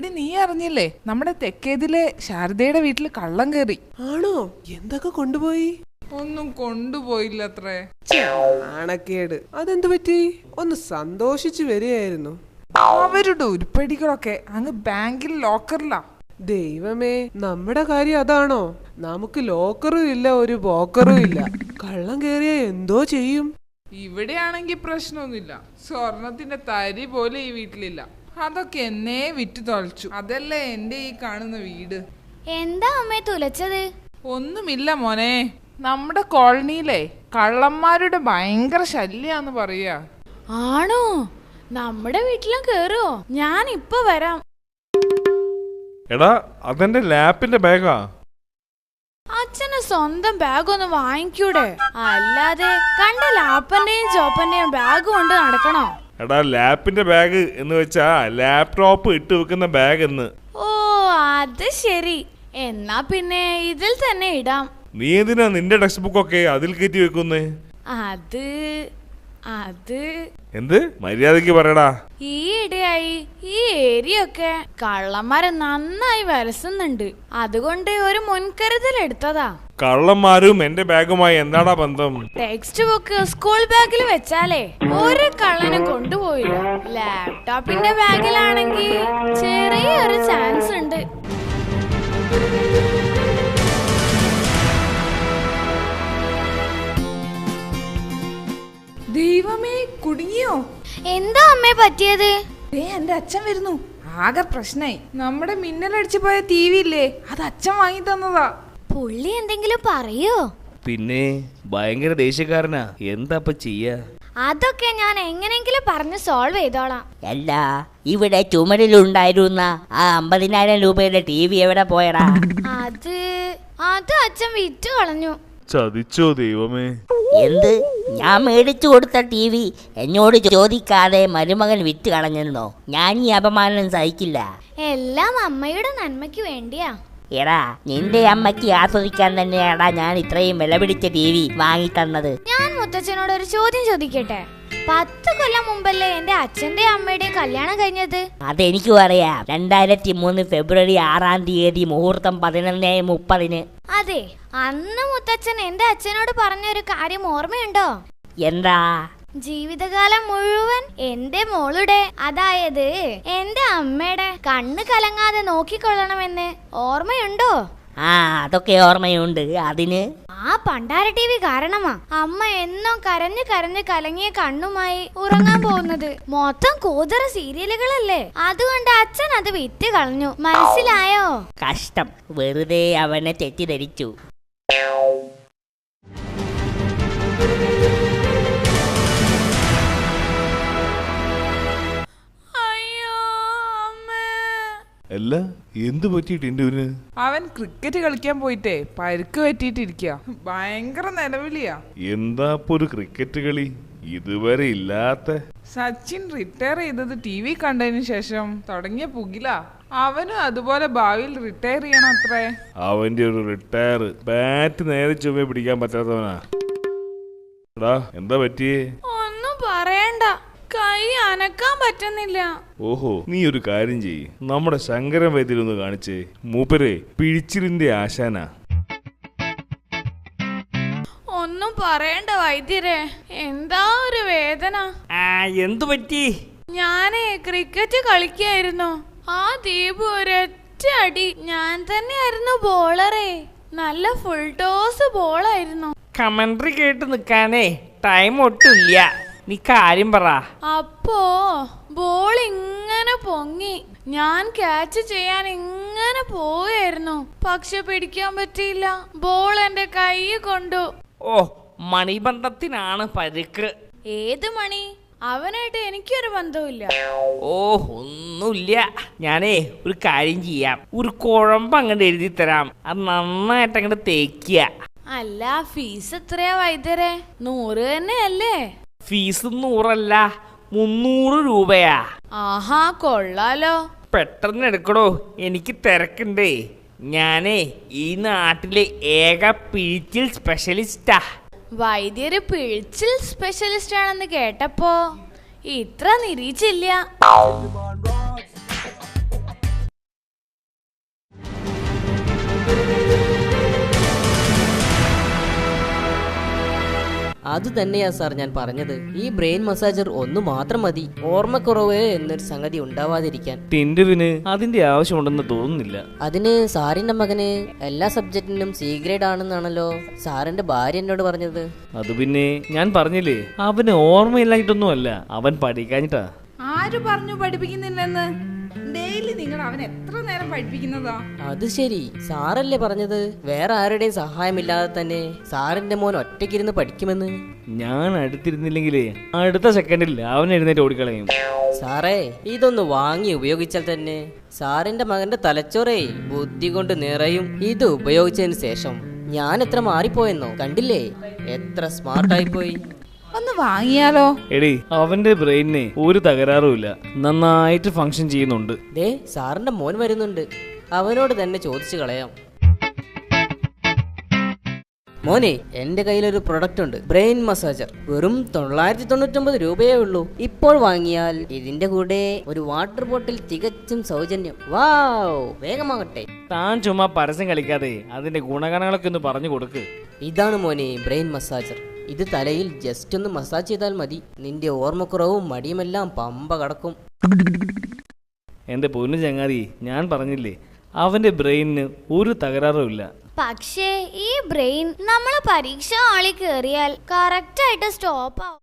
എടി നീ അറിഞ്ഞില്ലേ, നമ്മുടെ തെക്കേതിലെ ശാരദയുടെ വീട്ടിൽ കള്ളം കയറി. ആണോ? എന്തൊക്കെ കൊണ്ടുപോയി? ഒന്നും കൊണ്ടുപോയില്ല അത്രേ. ആണക്കേട്. അതെന്ത് പറ്റി? ഒന്ന് സന്തോഷിച്ചു വരികയായിരുന്നു. അവരുടെ ഉരുപ്പടികളൊക്കെ അങ്ങ് ബാങ്കിൽ ലോക്കറിലാ. ദൈവമേ, നമ്മുടെ കാര്യം അതാണോ? നമുക്ക് ലോക്കറും ഇല്ല, ഒരു ബോക്കറും ഇല്ല. കള്ളം കേറിയ എന്തോ ചെയ്യും? ഇവിടെയാണെങ്കി പ്രശ്നമൊന്നുമില്ല. സ്വർണത്തിന്റെ തരി പോലെ ഈ വീട്ടിലില്ല. അതൊക്കെ എന്നേ വിറ്റ് തൊലച്ചു. അതല്ലേ എന്റെ ഈ കാണുന്ന വീട്. എന്താ അമ്മേ തുലച്ചത്? ഒന്നുമില്ല മോനെ, നമ്മുടെ കോളനിയിലെ കള്ളന്മാരുടെ ഭയങ്കര ശല്യാന്ന് പറയാ. ആണോ? നമ്മുടെ വീട്ടിലും കേറുവോ? ഞാൻ ഇപ്പൊ വരാം. എടാ, അതെന്റെ ലാപ്പിന്റെ ബാഗാ. അച്ഛന് സ്വന്തം ബാഗ് ഒന്ന് വാങ്ങിക്കൂടെ? അല്ലാതെ കണ്ട ലാപ്പന്റെയും ചോപ്പന്റെയും ബാഗ് കൊണ്ട് നടക്കണോ? എടാ, ലാപ്പിന്റെ ബാഗ് എന്ന് വെച്ചാ ലാപ്ടോപ്പ് ഇട്ട് വെക്കുന്ന ബാഗ് എന്ന്. ഓ, അത് ശരി. എന്നാ പിന്നെ ഇതിൽ തന്നെ ഇടാം. നീ എന്തിനാ നിന്റെ ടെക്സ്റ്റ് ബുക്കൊക്കെ അതിൽ കയറ്റി വെക്കുന്നേ? അത് എന്ത്? മര്യാദക്ക് പറയടാ. ഈ ഇടയായി ഈ ഏരിയ ഒക്കെ കള്ളന്മാരെ നന്നായി വരസുന്നുണ്ട്. അതുകൊണ്ട് ഒരു മുൻകരുതൽ എടുത്തതാ. കള്ളന്മാരും എന്റെ ബാഗുമായി എന്താടാ ബന്ധം? ടെക്സ്റ്റ് ബുക്ക് സ്കൂൾ ബാഗിൽ വെച്ചാലേ ഒരു കള്ളനും കൊണ്ടുപോയില്ല. ലാപ്ടോപ്പിന്റെ ബാഗിലാണെങ്കിൽ ചെറിയൊരു ചാൻസ് ഉണ്ട്. ദൈവമേ, കുടുങ്ങിയോ? എന്താ അമ്മേ പറ്റിയത്? എന്റെ അച്ഛൻ വരുന്നു. ആകെ പ്രശ്നായി. നമ്മുടെ മിന്നലടിച്ചു പോയ ടി വി ഇല്ലേ, അത് അച്ഛൻ വാങ്ങി തന്നതാ. പുള്ളി എന്തെങ്കിലും പറയോ? പിന്നെ ഭയങ്കര ദേഷ്യക്കാരനാ. എന്താ ചെയ്യാ? അതൊക്കെ ഞാൻ എങ്ങനെങ്കിലും പറഞ്ഞ് സോൾവ് ചെയ്തോളാം. അല്ല, ഇവിടെ ചുമരിലുണ്ടായിരുന്ന ആ 50,000 രൂപയുടെ ടി വി എവിടെ പോയടാ? അത് അച്ഛൻ വിറ്റ് കളഞ്ഞു. ചതിച്ചോ ദൈവമേ? എന്ത്? ഞാൻ മേടിച്ചു കൊടുത്ത ടി വി എന്നോട് ചോദിക്കാതെ മരുമകൻ വിറ്റ് കളഞ്ഞെന്നോ? ഞാൻ ഈ അപമാനം സഹിക്കില്ല. എല്ലാം അമ്മയുടെ നന്മയ്ക്ക് വേണ്ടിയാ. എടാ, നിന്റെ അമ്മയ്ക്ക് ആസ്വദിക്കാൻ തന്നെയാടാ ഞാൻ ഇത്രയും വില പിടിച്ച ടി വി വാങ്ങി തന്നത്. ഞാൻ മുത്തച്ഛനോട് ഒരു ചോദ്യം ചോദിക്കട്ടെ? 10 കൊല്ലം മുമ്പല്ലേ എന്റെ അച്ഛന്റെ അമ്മയുടെയും കല്യാണം കഴിഞ്ഞത്? അതെനിക്കും അറിയാം. 2003 ഫെബ്രുവരി 6-ാം തീയതി, മുഹൂർത്തം 11:30. അതെ, അന്ന് മുത്തച്ഛൻ എന്റെ അച്ഛനോട് പറഞ്ഞൊരു കാര്യം ഓർമ്മയുണ്ടോ? എന്താ? ജീവിതകാലം മുഴുവൻ എന്റെ മോളുടെ, അതായത് എന്റെ അമ്മയുടെ കണ്ണ് കലങ്ങാതെ നോക്കിക്കൊള്ളണമെന്ന് ഓർമ്മയുണ്ടോ? ആ, അതൊക്കെ ഓർമ്മയുണ്ട്. അതിന് ആ പണ്ടാര ടി വി കാരണമാ അമ്മ എന്നും കരഞ്ഞു കരഞ്ഞു കലങ്ങിയ കണ്ണുമായി ഉറങ്ങാൻ പോകുന്നത്. മൊത്തം കൂതറ സീരിയലുകളല്ലേ. അതുകൊണ്ട് അച്ഛൻ അത് വിറ്റ് കളഞ്ഞു. മനസ്സിലായോ? കഷ്ടം. വെറുതെ അവനെ തെറ്റിദ്ധരിച്ചു. അല്ല, എന്ത് പറ്റി ടിന്റുവിന്? അവൻ ക്രിക്കറ്റ് കളിക്കാൻ പോയിട്ടേ പരുക്ക് പറ്റിയിട്ടിരിക്കുക. ഭയങ്കര നിലവിളിയാ. എന്താ ഒരു ക്രിക്കറ്റ് കളി? ഇതുവരെ ഇല്ലാത്ത. സച്ചിൻ റിട്ടയർ ചെയ്തത് ടി വി കണ്ടതിന് ശേഷം തുടങ്ങിയ പുകില. അവനും അതുപോലെ ഭാവിയിൽ റിട്ടയർ ചെയ്യണം അത്രേ. അവന്റെ ഒരു റിട്ടയർ. ബാറ്റ് നേരെ ചുമ പിടിക്കാൻ പറ്റാത്തവനാ. എടാ, എന്താ പറ്റിയേ? ഒന്നും പറയണ്ട, കൈ അനക്കാൻ പറ്റുന്നില്ല. ഓഹോ, നീ ഒരു കാര്യം ചെയ്യ്. നമ്മുടെ ശങ്കരൻ വൈദ്യരൊന്ന് കാണിച്ചേ. മൂപ്പരെ പിഴിച്ചിലിന്റെ ആശാനാ. ഒന്നും പറയണ്ട വൈദ്യരെ, എന്താ ഒരു വേദന. എന്തു പറ്റി? ഞാനേ ക്രിക്കറ്റ് കളിക്കായിരുന്നു. ആ ദീപ് ഒരൊറ്റ അടി. ഞാൻ തന്നെയായിരുന്നു ബോളറേ. നല്ല ഫുൾ ടോസ് ബോളായിരുന്നു. കമന്ററി കേട്ട് നിക്കാനേ ടൈം ഒട്ടുമില്ല. നീ കാര്യം പറ. അപ്പോ ബോൾ ഇങ്ങനെ പൊങ്ങി. ഞാൻ ക്യാച്ച് ചെയ്യാൻ ഇങ്ങനെ പോവുകയായിരുന്നു. പക്ഷെ പിടിക്കാൻ പറ്റിയില്ല. ബോൾ എന്റെ കൈ കൊണ്ടു. ഓ, മണിബന്ധത്തിനാണ് പരിക്ക്. ഏത് മണി? അവനായിട്ട് എനിക്കൊരു ബന്ധവുമില്ല. ഓ, ഒന്നുമില്ല. ഞാനേ ഒരു കാര്യം ചെയ്യാം. ഒരു കുഴമ്പ് അങ്ങോട്ട് എഴുതി തരാം. അത് നന്നായിട്ട് അങ്ങോട്ട് തേക്കുക. അല്ല, ഫീസ് എത്രയാ വൈദ്യരെ? 100 തന്നെയല്ലേ? ഫീസ് 100 300 രൂപയാ. ആഹാ, കൊള്ളാലോ. പെട്ടെന്ന് എടുക്കടോ, എനിക്ക് തിരക്കുണ്ടേ. ഞാനേ ഈ നാട്ടിലെ ഏക പിഴിച്ചിൽ സ്പെഷ്യലിസ്റ്റാ. വൈദ്യര് പിഴിച്ചിൽ സ്പെഷ്യലിസ്റ്റ് ആണെന്ന് കേട്ടപ്പോ ഇത്ര നിരീച്ചില്ല. അത് തന്നെയാ സാർ ഞാൻ പറഞ്ഞത്. ഈ ബ്രെയിൻ മസാജർ ഒന്ന് മാത്രം മതി, ഓർമ്മക്കുറവ് എന്നൊരു സംഗതി ഉണ്ടാവാതിരിക്കാൻ. ടിൻഡുവിന് അതിന്റെ ആവശ്യമുണ്ടെന്ന് തോന്നുന്നില്ല. അതിന് സാറിന്റെ മകന് എല്ലാ സബ്ജക്റ്റിനും സി ഗ്രേഡ് ആണെന്നാണല്ലോ സാറിന്റെ ഭാര്യ എന്നോട് പറഞ്ഞത്. അത് പിന്നെ ഞാൻ പറഞ്ഞില്ലേ, അവന് ഓർമ്മയില്ലായിട്ടൊന്നുമല്ല, അവൻ പഠിക്കാഞ്ഞിട്ടാ. ആര് പറഞ്ഞു പഠിപ്പിക്കുന്നില്ലെന്ന്? ഡെയിലി നിങ്ങൾ അവൻ എത്ര നേരം പഠിപ്പിക്കുന്നതാ? അത് ശരി, സാറല്ലേ പറഞ്ഞത് വേറെ ആരുടെയും സഹായമില്ലാതെ തന്നെ സാറിന്റെ മോൻ ഒറ്റയ്ക്കിരുന്ന് പഠിക്കുമെന്ന്. ഞാൻ അടുത്തിരുന്നില്ലെങ്കിലേ അടുത്ത സെക്കൻഡിൽ അവൻ എഴുന്നേറ്റ് ഓടിക്കളയും. സാറേ, ഇതൊന്ന് വാങ്ങി ഉപയോഗിച്ചാൽ തന്നെ സാറിന്റെ മകന്റെ തലച്ചോറേ ബുദ്ധി കൊണ്ട് നിറയും. ഇത് ഉപയോഗിച്ചതിന് ശേഷം ഞാൻ എത്ര മാറിപ്പോയെന്നോ കണ്ടില്ലേ, എത്ര സ്മാർട്ടായി പോയി. ഒന്ന് വാങ്ങിയാലോ? എടി, അവന്റെ ബ്രെയിനിന് ഒരു തകരാറുമില്ല, നന്നായിട്ട് ഫങ്ഷൻ ചെയ്യുന്നുണ്ട്. ദേ സാറിന്റെ മോൻ വരുന്നുണ്ട്, അവനോട് തന്നെ ചോദിച്ചു കളയാം. മോനെ, എന്റെ കയ്യിലൊരു പ്രൊഡക്റ്റ് ഉണ്ട്, ബ്രെയിൻ മസാജർ. വെറും 999 രൂപയേ ഉള്ളൂ. ഇപ്പോൾ വാങ്ങിയാൽ ഇതിന്റെ കൂടെ ഒരു വാട്ടർ ബോട്ടിൽ തികച്ചും സൗജന്യം. വാവ്, വേഗമാകട്ടെ. താൻ ചുമ്മാ പരസ്യം കളിക്കാതെ അതിന്റെ ഗുണഗണങ്ങളൊക്കെ ഒന്ന് പറഞ്ഞു കൊടുക്ക്. ഇതാണ് മോനെ ബ്രെയിൻ മസാജർ. ഇത് തലയിൽ ജസ്റ്റ് ഒന്ന് മസാജ് ചെയ്താൽ മതി, നിന്റെ ഓർമ്മക്കുറവും മടിയുമെല്ലാം പമ്പ കടക്കും. എന്റെ പൊന്നു ചങ്ങാതി, ഞാൻ പറഞ്ഞില്ലേ അവന്റെ ബ്രെയിനിന് ഒരു തകരാറുമില്ല. പക്ഷേ ഈ ബ്രെയിൻ നമ്മളെ പരീക്ഷ ഹാളിൽ കയറിയാൽ കറക്റ്റ് ആയിട്ട് സ്റ്റോപ്പ് ആവും.